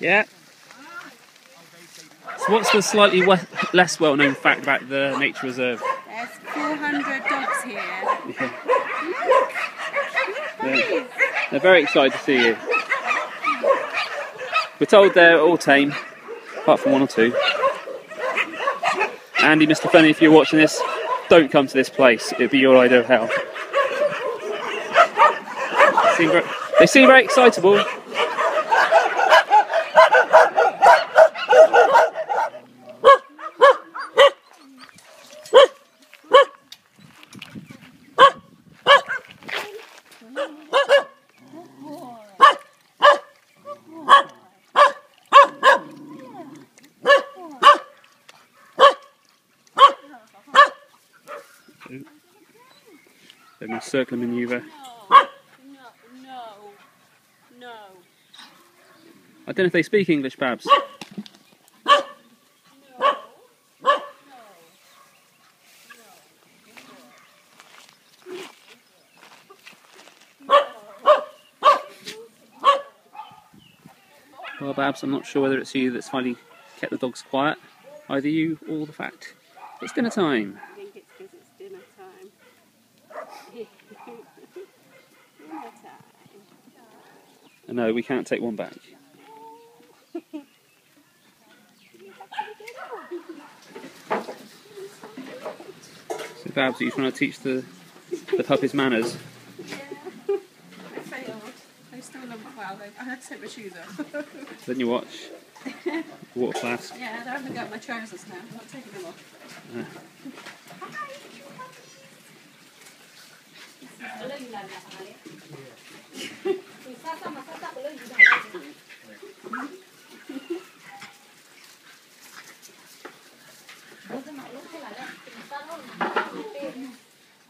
Yeah. So what's the slightly less well-known fact about the nature reserve? There's 400 dogs here. Yeah. Look, They're very excited to see you. We're told they're all tame, apart from one or two. Andy, Mr. Fenny, if you're watching this, don't come to this place. It'd be your idea of hell. They seem very excitable. They're in a circular manoeuvre. No. I don't know if they speak English, Babs. Well, Babs, I'm not sure whether it's you that's finally kept the dogs quiet. Either you or the fact it's dinner time. I think it's because it's dinner time. Dinner time. No, we can't take one back. So, Babs, are you trying to teach the puppies manners? Yeah. I failed. I still haven't, well, I had to take my shoes off. Then you watch. Water flask. Yeah, I haven't got my trousers now. I'm not taking them off.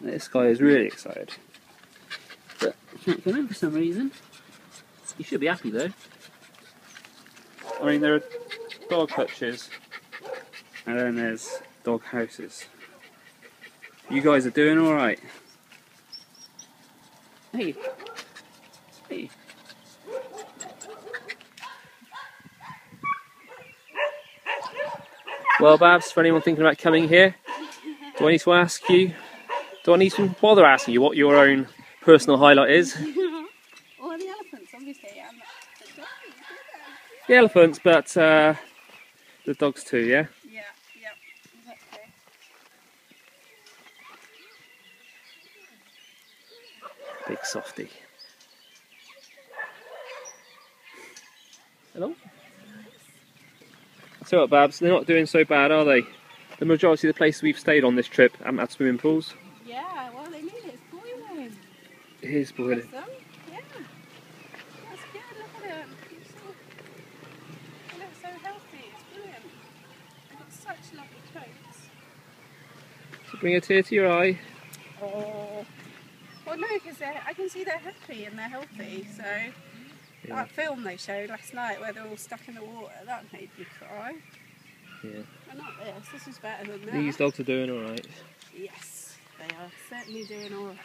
This guy is really excited. But he can't come in for some reason. He should be happy though. I mean, there are dog hutches, and then there's dog houses. You guys are doing alright. Hey. Hey. Well, Babs, for anyone thinking about coming here, do I need to ask you, do I need to bother asking you what your own personal highlight is? Or the elephants, obviously. The elephants, but the dogs too, yeah? Yeah, exactly. Big softy. Hello? So what, Babs, they're not doing so bad, are they? The majority of the places we've stayed on this trip haven't had swimming pools. Yeah, well, they need it. It's boiling. It is boiling. Yeah. That's good. Look at it. They look so healthy. It's brilliant. They've got such lovely coats. So bring a tear to your eye. Oh. Well, no, because I can see they're happy and they're healthy. So that film they showed last night where they're all stuck in the water, that made me cry. Yeah. But not this. This is better than that. These dogs are doing alright. Yes, they are certainly doing alright.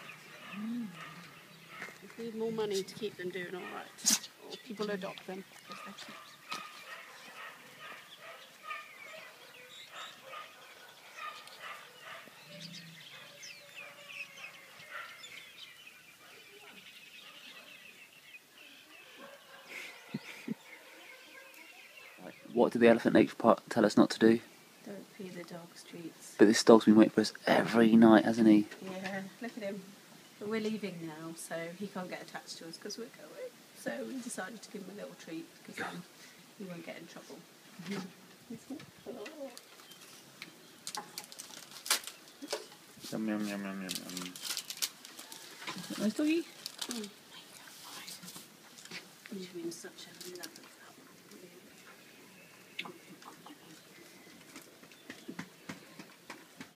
We need more money to keep them doing alright. Or people adopt them because they're cute. What did the Elephant Nature Park tell us not to do? Don't feed the dogs treats. But this dog's been waiting for us every night, hasn't he? Yeah, look at him. But we're leaving now, so he can't get attached to us because we're going. So we decided to give him a little treat because then he won't get in trouble. Yum yum yum yum yum yum. Nice doggy. He's been such a lovely